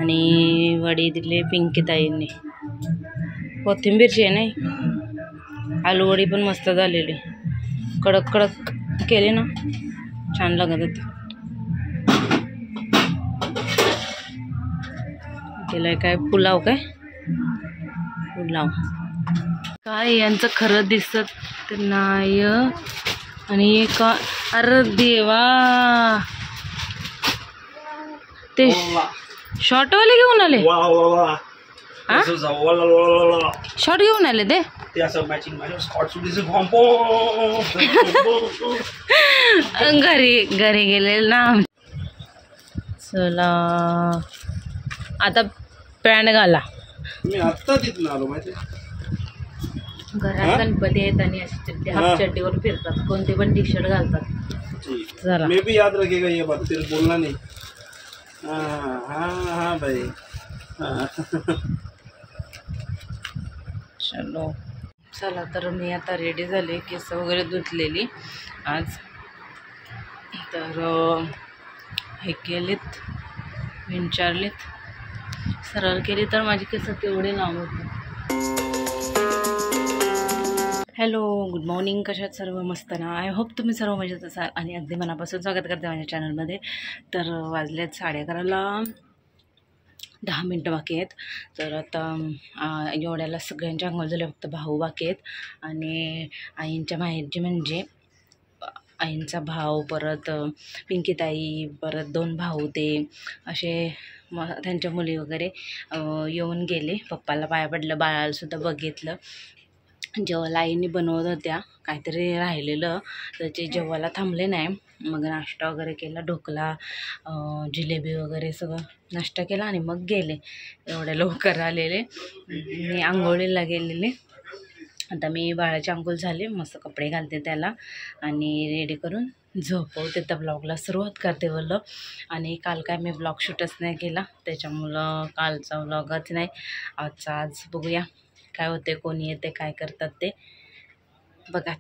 आणि वडी दिले पिंकीताईंनी. कोथिंबीरची आहे नाही. आलू वडी पण मस्त झालेली, कडक कडक केले ना, छान लागत होती. केलाय काय पुलाव, काय पुलाव काय यांचं खरं दिसत नाही. आणि का अरे देवा, ते शॉर्टवाले घेऊन आले. शॉर्ट घेऊन आले ते. घरी घरी गेले ना. चला आता पॅन्ट घाला. मी आत्ता तिथून आलो माहिती. घरात गणपती आहेत आणि अशी हाफ चड्डीवर फिरतात, कोणते पण टी शर्ट घालतात. जरा मैं भी याद रखेगा ये बात, तेरे बोलना नहीं. हाँ हाँ हाँ भाई. चलो चला, तर मी आता रेडी झाले, केस वगैरे धुतलेली आज. तर हे केलेत, विंचारलेत, सरळ केली तर माझी केस केवढे लांब होते. Hello, good morning. कशात सर्व मस्त ना? आय होप तुम्ही सर्व मजेत असाल आणि अगदी मनापासून स्वागत करते माझ्या चॅनलमध्ये. तर वाजलेत 11:30, 10 मिनटं बाकी आहेत. तर आता एवढ्याला सगळ्यांच्या अंघोळ झाले, फक्त भाऊ बाकी आहेत. आणि आईंच्या माहेरची म्हणजे आईंचा भाऊ, परत पिंकीताई, परत 2 भाऊ, ते असे त्यांच्या मुली वगैरे येऊन गेले. पप्पाला पाया पडलं, बाळालासुद्धा बघितलं. जेवायला आईने बनवत होत्या, काहीतरी राहिलेलं तर ते जेवायला थांबले नाही. मग नाश्ता वगैरे केला, ढोकला, जिलेबी वगैरे सगळं नाश्ता केला आणि मग गेले. एवढ्या लवकर आलेले. मी आंघोळीला गेलेले. आता मी बाळाची आंघोळ झाले, मस्त कपडे घालते त्याला आणि रेडी करून झोपवते. तर ब्लॉगला सुरुवात करते बोललं. आणि काल काय मी ब्लॉग शूटच नाही केला, त्याच्यामुळं कालचा ब्लॉगच नाही. आजचा आज बघूया काय होते, कोणी येते, काय करतात ते बघाच.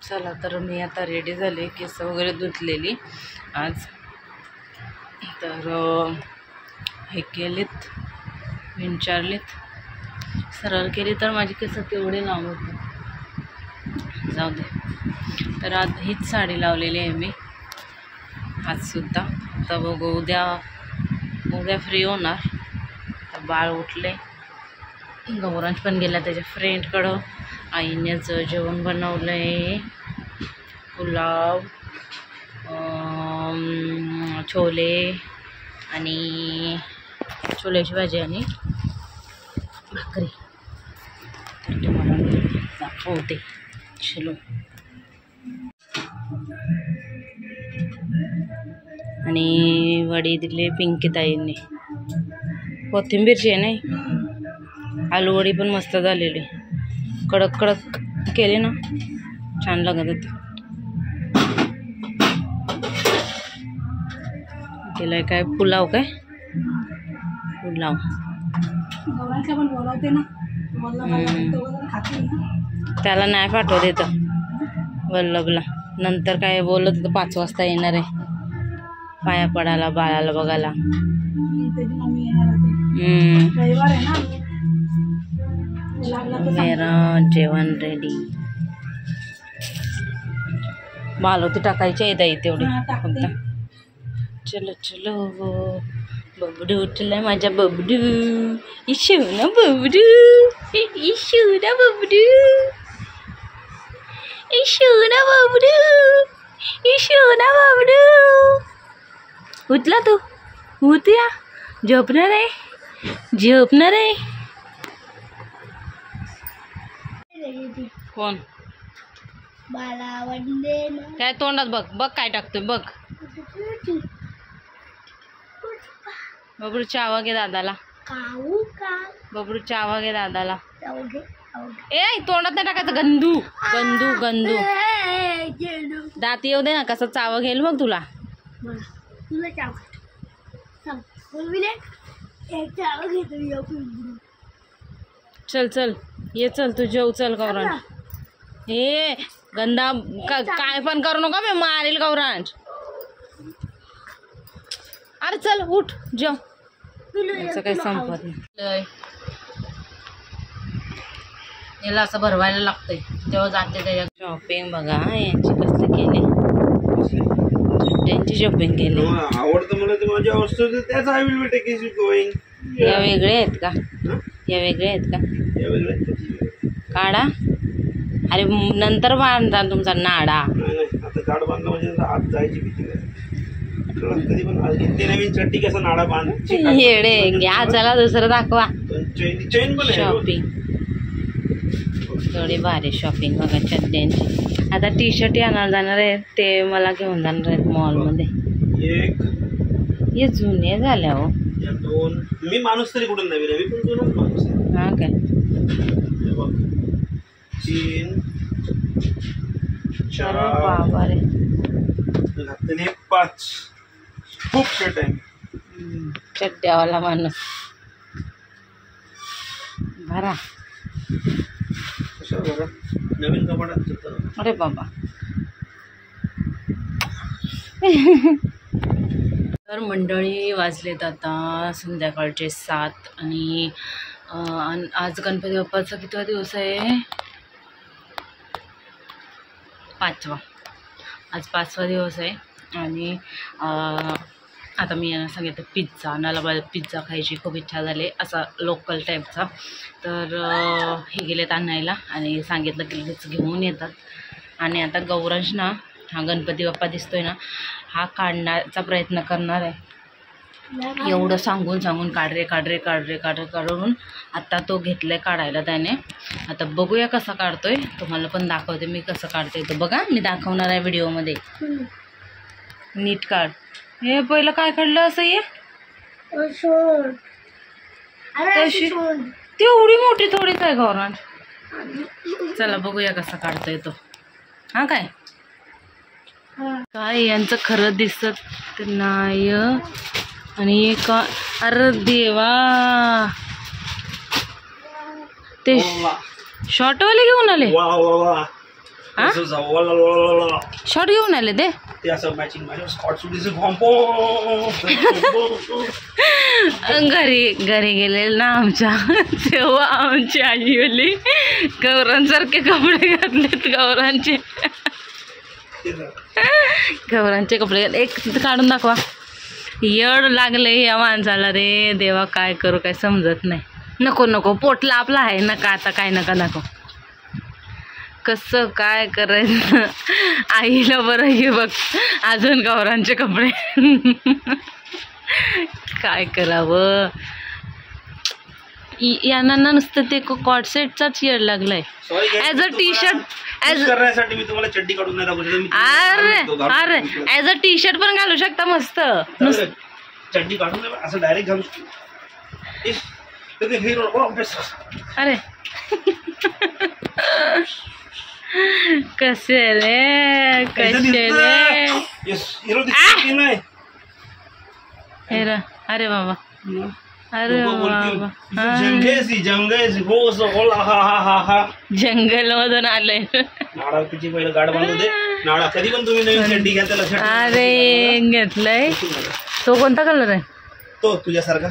चला, तर मी आता रेडी झाले, केस वगैरे धुतलेली आज. तर हे केलेत, विंचारलेत, सरळ केली तर माझी केस केवढे लांब होते. जाऊ दे. तर आज हीच साडी लावलेली आहे मी आजसुद्धा. तर बघू, उद्या फ्री होणार. तर बाळ उठले, गौरांश पण गेला त्याच्या फ्रेंडकडं. आईनेच जेवण बनवलं आहे, पुलाव, छोले आणि छोल्याची भाजी आणि भाकरी. तर ते मला दाखवते. चलो. आणि वडी दिले पिंकीताईंनी. कोथिंबीरची आहे नाही. आलू वडी पण मस्त झालेली, कडक कडक केले ना, छान लागत होती. केलाय काय पुलाव, काय पुलाव. त्याला नाही पाठवत येतं वल्लभला. नंतर काय बोलत होतं 5 वाजता येणार आहे पाया पडायला, बाळाला बघायला. मेरा जेवण रेडी. मालवती टाकायची आहे ताई तेवढी फक्त. चलो चलो, बबडू उठलाय माझा बबडू. इशू ना बबडू, इशू ना बबडू, इशू ना बबडू, इशू ना बबडू. उठला तू? उठया, झोपणार आहे, झोपणार आहे. कोण? काय तोंडात बघ, बघ काय टाकतोय बघ. बबडू चावा घे दादाला. बबडू चावा घे दादाला. ए तोंडात नाही टाकायचं, गंदू गंदू गंदू. दात येऊ दे ना, कसं चावा घेईल मग तुला. चल चल ये, चल तू जेव, चल गौरांश. हे गंदा काय पण करू नका, मी मारेल गौरांश. अरे चल उठ जेव, याचं काही संपत नाही. याला असं भरवायला लागतंय तेव्हा जाते त्याच्या. शॉपिंग बघा यांची कसं केली, त्यांची शॉपिंग केली. आवडतं मला ते माझ्या वस्तू त्याच I will be taking going. या वेगळे आहेत का, या वेगळे आहेत का, या वेगळे काढा. अरे नंतर बांधता तुमचा नाडा. आता काढ बांधला म्हणजे आत जायची भीती कधी पण. इथे नवीन चड्डी कसा नाडा बांध येडे घ्या. चला दुसरं दाखवा. चेन पण शॉपिंग थोडी भारी शॉपिंग बघा चड्ड्यांची. आता टी शर्ट आणायला जाणार आहे, ते मला घेऊन जाणार आहेत मॉलमध्ये. एक हे जुने झाले हो. दोन. मी माणूस तरी कुठून नवीन आहे, मी पण जुनाच माणूस आहे. हा काय 3 4 बाबा रे घातलेले 5. खूप शर्ट आहे. चड्ड्यावाला माणूस भरा. कशा बघा नवीन कपाटात. अरे बाबा. तर मंडळी वाजलेत आता संध्याकाळचे 7 आणि आज गणपती बाप्पाचा कितवा दिवस आहे, 5वा. आज 5वा दिवस आहे. आणि आता मी यांना सांगितलं पिझ्झा आणायला. मला पिझ्झा खायची खूप इच्छा झाली, असा लोकल टाईपचा. तर हे गेलेत आणायला आणि सांगितलं की लगेच घेऊन येतात. आणि आता गौरांश ना, हा गणपती बाप्पा दिसतोय ना, हा काढण्याचा प्रयत्न करणार आहे. एवढं सांगून सांगून काढून आता तो घेतलाय काढायला त्याने. आता बघूया कसा काढतोय, तुम्हाला पण दाखवते मी कसं काढतोय. तर बघा मी दाखवणार आहे व्हिडिओमध्ये. नीट काढ. हे पहिलं काय काढलं असं ये तेवढी मोठी थोडीच आहे गौरांश. चला बघूया कसा काढतोय तो. हा काय काय यांचं खरं दिसत नाही. आणि का अरे देवा, ते शॉर्टवाले घेऊन आले. शॉर्ट घेऊन आले ते. घरी गेले ना आमच्या, तेव्हा आमची आई बोलली गौरांसारखे कपडे घातलेत. गौरांचे कपडे एक काढून दाखवा. येड लागले या माणसाला रे देवा, काय करू काय समजत नाही. नको पोटला आपला आहे नका, आता काय नका दाखव. कसं काय करायचं. आईला बरं हे बघ अजून गौरांचे कपडे. काय करावं यांना नुसतं ते कॉट सेटचाच येड लागलाय. ॲज अ टी शर्ट करण्यासाठी मी तुम्हाला चड्डी काढून नाही दाखवली. अरे ॲज अ टी शर्ट पण घालू शकता मस्त. चड्डी काढून असं डायरेक्ट घालू शकतो. अरे कसे रे अरे बाबा, अरे बाबा जंगल मधून आलंय. नाडाची पहिलं गाड बांधू दे. नाडा कधी पण तुम्ही नवीन चड्डी घ्या त्याला. अरे घेतलंय. तो कोणता कलर आहे? तो तुझ्यासारखा.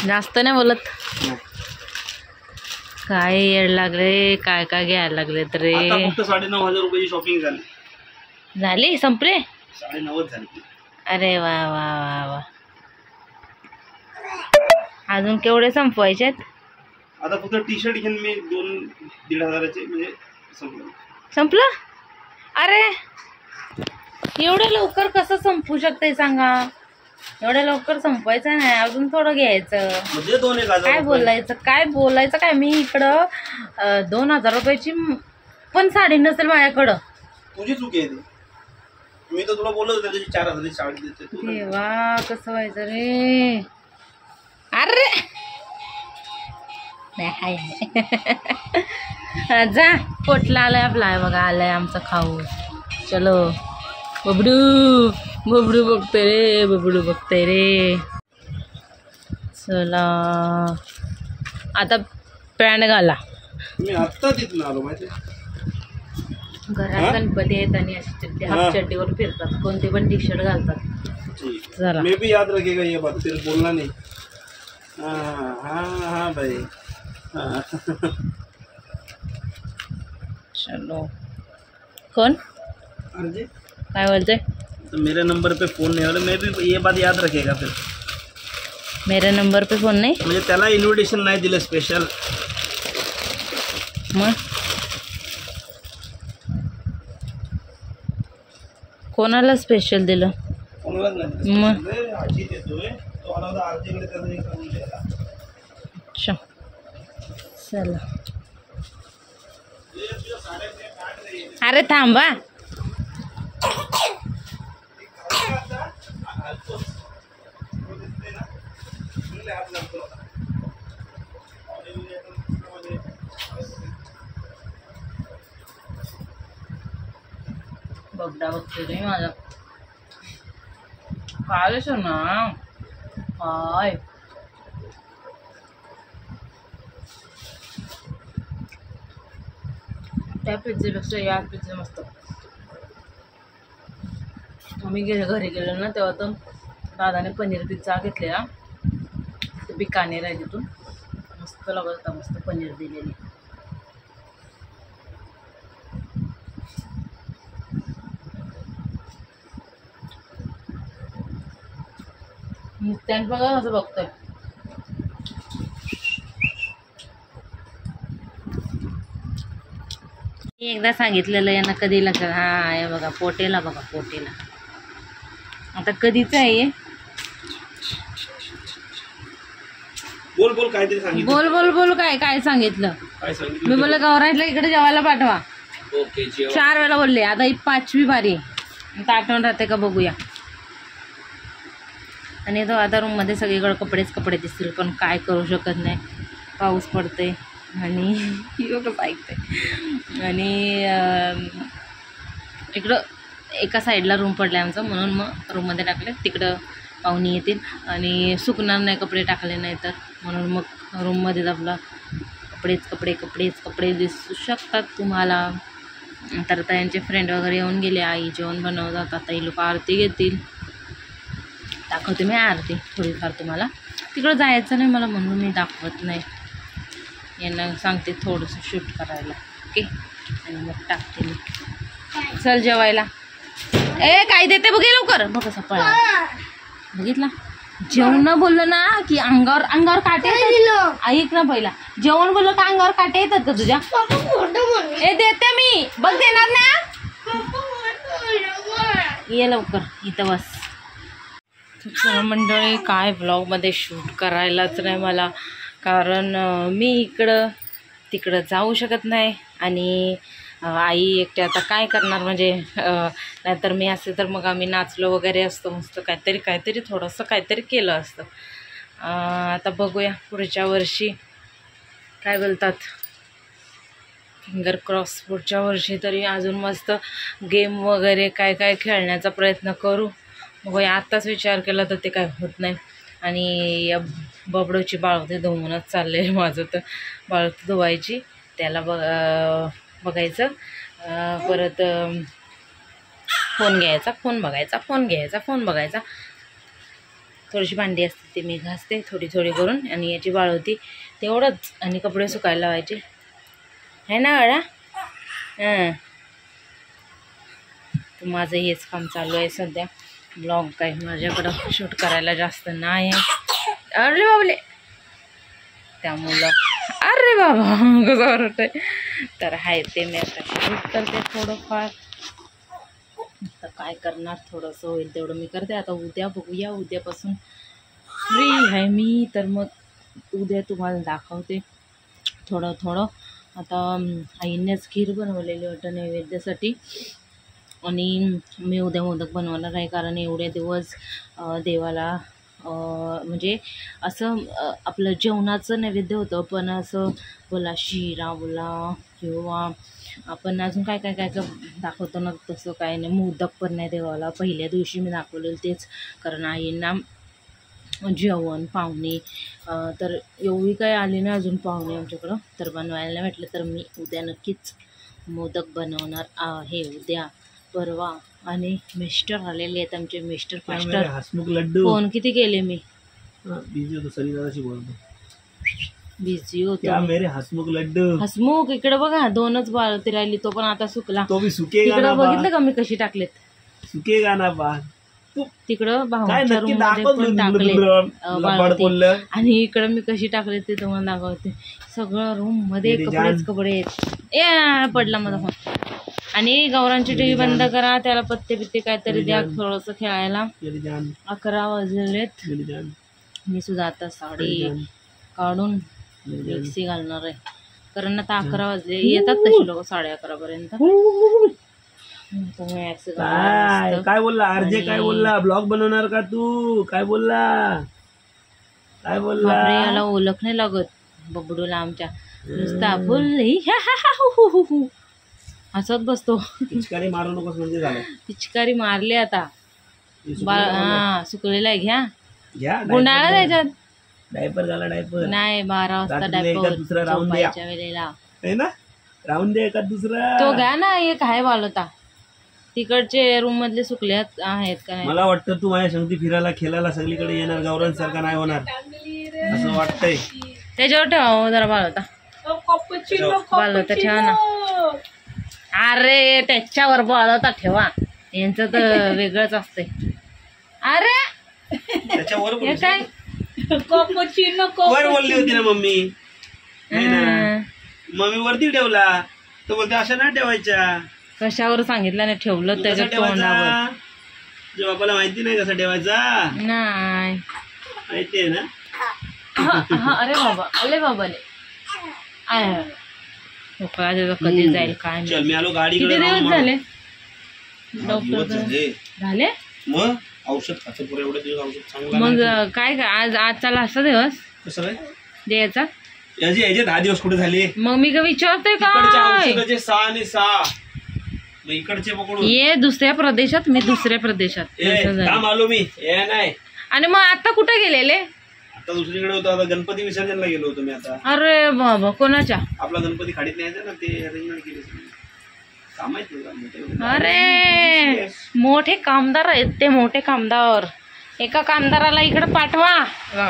जास्त नाही बोलत. काय येड लागले, काय काय घ्यायला लागले रे. फक्त 9,500 रुपयाची शॉपिंग झाली संपले. 9,500 झाली. अरे वा वा वा वा. अजून केवढे संपवायचे आहेत? आता फक्त टी शर्ट घेऊन मी 2,500 म्हणजे संपलं. अरे एवढ्या लवकर कसं संपू शकते सांगा. एवढ्या लवकर संपवायचं नाही, अजून थोडं घ्यायचं. काय बोलायचं काय. मी इकडं 2,000 रुपयाची पण साडी नसेल माझ्याकडं. तुझी चूक आहे. मी तर तुला बोलत होते 4,000 साडी देते. देवा कसं व्हायचं रे. अरे जा पोटला आलाय आपला. आहे बघा आलाय आमचा खाऊ. चलो बबडू बघतोय रे. चला आता पॅन्ट घाला. मी आत्ता तिथून आलो माहिती. घरात गणपती आहेत आणि अशी चड्डी हाफ चड्डीवर फिरतात. कोणते पण टी शर्ट घालतात. चला मैं भी याद रखेगा ये बात, तेरे बोलना नहीं। हाँ हाँ हाँ भाई हाँ। चलो कौन अर्जी काय बोलते? तो मेरे नंबर पे फोन नहीं आला, मैं भी ये बात याद रखेगा फिर। मेरे नंबर पे फोन नाही म्हणजे त्याला इन्व्हिटेशन नाही दिलं स्पेशल। मग कोणाला स्पेशल दिलं? कोणालाच नाही मग दिलं। आजी देतोय तो आला होता आजीकडे, त्याने करून द्यायला। अच्छा चला अरे थांबा बघडा बघते रे माझा काय ना काय त्या पिझ्झेपेक्षा या पिझ्झा मस्त। आम्ही घरी गेलो ना तेव्हा तर दादाने पनीर पिझ्झा घेतलेला, ते बिकानेर आहे तिथून, मस्त लागत होता, मस्त पनीर दिलेली। त्यान बघा असं बघतोय एकदा सांगितलेलं यांना कधी लक्षात। हा हे बघा पोटेला, बघा पोटेला आता कधीच आहे। बोल बोल काहीतरी सांगितलं। बोल बोल बोल काय काय सांगितलं? काय सांगितलं? मी बोलले गौराजला इकडे जेवायला पाठवा। ओके जेव। 4 वेळा बोलले, आता ही 5वी बारी आहे, आता आठवण राहते का बघूया। आणि तो आता रूममध्ये सगळीकडे कपडेच कपडे दिसतील, पण काय करू शकत नाही, पाऊस पडते आणि कसं ऐकते। आणि इकडं एका साईडला रूम पडला आमचा, म्हणून मग रूममध्ये टाकले, तिकडं पाहुणे येतील आणि सुकणार नाही कपडे टाकले नाही तर, म्हणून मग रूममध्येच आपला कपडेच कपडे दिसू शकतात तुम्हाला। तर आता यांचे फ्रेंड वगैरे येऊन गेले, आई जेवण बनवतात, आता ही लोक आरती घेतील, दाखवते मी आरती थोडीफार तुम्हाला। तिकडं जायचं नाही मला म्हणून मी दाखवत नाही, यांना सांगते थोडंसं शूट करायला, ओके, आणि मग टाकते मी। चल जेवायला, ए काय देते बघे लवकर, बघ कसं पळा, बघितला? जेवण बोललं ना की अंगावर काटे येतात, ऐक ना पहिला, जेवण बोललं का अंगावर काटे येतात का तुझ्या? ए देते मी, बघ देणार ना, ये लवकर इथं बस। मंडळी काय ब्लॉगमध्ये शूट करायलाच नाही मला, कारण मी इकडं तिकडं जाऊ शकत नाही, आणि आई एकटे आता काय करणार, म्हणजे नाहीतर मी असे तर मग आम्ही नाचलो वगैरे असतो, मस्त काहीतरी थोडंसं काहीतरी केलं असतं। आता बघूया पुढच्या वर्षी काय बोलतात, फिंगर क्रॉस, पुढच्या वर्षी तरी अजून मस्त गेम वगैरे काय काय खेळण्याचा प्रयत्न करू। मग आत्ताच विचार केला तर ते काय होत नाही, आणि या बबडोची बाळवती धुवूनच चालले माझं, तर बाळवती धुवायची, त्याला बघायचं, परत फोन घ्यायचा, फोन बघायचा, फोन घ्यायचा, फोन बघायचा, थोडीशी भांडी असते ती मी घासते थोडी करून, आणि याची बाळवती तेवढंच, आणि कपडे सुकायला लावायचे आहे ना गळा। हां तर माझं हेच काम चालू आहे सध्या, ब्लॉग काय माझ्याकडं शूट करायला जास्त नाही आहे। अरे बाबले त्यामुळं, अरे बाबा कसं वाटत आहे, तर आहे ते मी आता शूट करते थोडंफार, आता काय करणार, थोडंसं होईल तेवढं मी करते। आता उद्या बघूया, उद्यापासून फ्री आहे मी, तर मग उद्या तुम्हाला दाखवते थोडं। आता आईनेच खीर बनवलेली वाटतं नैवेद्यासाठी, आणि मी उद्या मोदक बनवणार आहे, कारण एवढे दिवस देवाला म्हणजे असं आपलं जेवणाचं नैवेद्य होतं, पण असं बोला शिरा बोला किंवा आपण अजून काय दाखवतो ना, तसं काय नाही, मोदक पण नाही देवाला। पहिल्या दिवशी मी दाखवलेलं तेच, कारण आईंना जेवण पाहुणे तर एवढी काय आली ना अजून पाहुणे आमच्याकडं, तर बनवायला नाही भेटलं, तर मी उद्या नक्कीच मोदक बनवणार आहे, उद्या परवा आणि मिस्टर आलेले आहेत आमचे मिस्टर क्या फास्टर. मेरे हसमुख लड्डू. फोन किती केले मी, बिझी होतो सनी दादाशी बोलतो. बिझी होतो. क्या मेरे हसमुख लड्डू. हसमुख इकडे बघा, 2च बाळती राहिली, तो पण आता सुकला. तो भी सुकेगा तिकडं ना बा. बघितलं का मी कशी टाकलेत, सुकेगा ना बा. तिकडं काय भावाच्या नक्की रूम मध्ये दाखव पण टाकले लबाड बोललं. आणि इकडं मी कशी टाकले ते तुम्हाला दाखवते. सगळं रूम मध्ये मेरी कपडेच जान. कपडे आहेत. ए पडला माझा फोन. आणि गावरांची टीव्ही बंद करा, त्याला पत्ते पित्ते काहीतरी द्या थोडस खेळायला. मेरी जान. 11 वाजलेत. मेरी जान. मी सुद्धा आता मेरी साडी जान. काढून मेरी जान. मिक्सी घालणार आहे, कारण आता 11 वाजले. येतात तशी लोक 11:30 पर्यंत. काय काय बोलला आरजे, काय बोलला? ब्लॉग बनवणार का तू? काय बोलला, काय बोलला? याला ओळख नाही लागत बबडूला आमच्या, नुसता बोलली हसत बसतो. पिचकारी मारू नकोस म्हणजे झालं. पिचकारी मारली आता. हा सुकलेला आहे, घ्या घ्या गुंडाळा त्याच्यात. डायपर घाला, डायपर नाही 12 वाजता रात्री डायपर एका दुसरा राऊंड द्या. झोपायच्या वेळेला आहे ना, राहून दे एका दुसरा. तो घ्या ना, एक आहे बालवता. तिकडचे रूम मधले सुकले आहेत का नाही. मला वाटतं तू माझ्या संगती फिरायला खेळायला सगळीकडे येणार, गावरान सारखा नाही होणार असं वाटतंय. त्याच्यावर ठेवा जरा बालवता. बालवता ठेवा ना. अरे त्याच्यावर बालवता ठेवा, यांचं तर वेगळंच असतंय. अरे त्याच्यावर हे काय वर बोलली होती ना मम्मी, है ना? मम्मी वरती ठेवला, तो बोलते अशा नाही ठेवायच्या. कशावर सांगितलं नाही ठेवलं कसा त्याच्या ठेवायचा? तोंडावर. जे बापाला माहिती नाही कसा ठेवायचा, नाही. माहितीये ना? अरे बाबाले कधी जाईल काय चल नाही. मी आलो गाडी. किती दिवस झाले दिवस डॉक्टर झाले. झाले? मग औषध खातं पुढे एवढे दिवस औषध चांगलं मग नाही. काय आजचा लास्टचा दिवस कसं काय द्यायचा. याचे 10 दिवस कुठे झाले? मग मी का विचारतोय इकडच्या काय, औषधाचे 6 आणि 6 मग इकडचे पकडून ये दुसऱ्या प्रदेशात, मी दुसऱ्या प्रदेशात. असं झालं. काम आलो मी. हे नाही आणि मग आता कुठे गेलेले? आता दुसरीकडे होतो. आता गणपती विसर्जनला गेलो होतो मी. आता अरे बाबा कोणाच्या? आपला गणपती खाडीत न्यायचा ना, ते अरेंजमेंट केली सगळी. काम आहेत तुला. अरे मोठे कामदार आहेत ते, मोठे कामदार. एका कामदाराला इकडे पाठवा.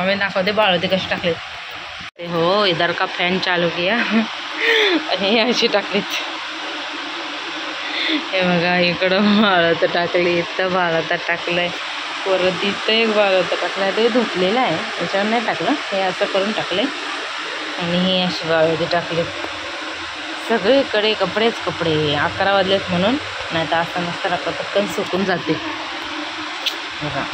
मी दाखवते बाळवते कशी टाकले ते. हो इधर का फॅन चालू किया आणि अशी टाकलीत. हे बघा इकडं बाळवत टाकली, इथं बाळवत टाकलंय, परत इथं एक बाळवत टाकलंय. ते धुतलेलं आहे, त्याच्यावर नाही टाकलं, हे असं करून टाकले. आणि ही अशी बाळवती टाकली. सगळीकडे कपडेच कपडे. 11 वाजलेत म्हणून, नाही तर असं नसतं टाकलं पटकन सुकून जाते. बघा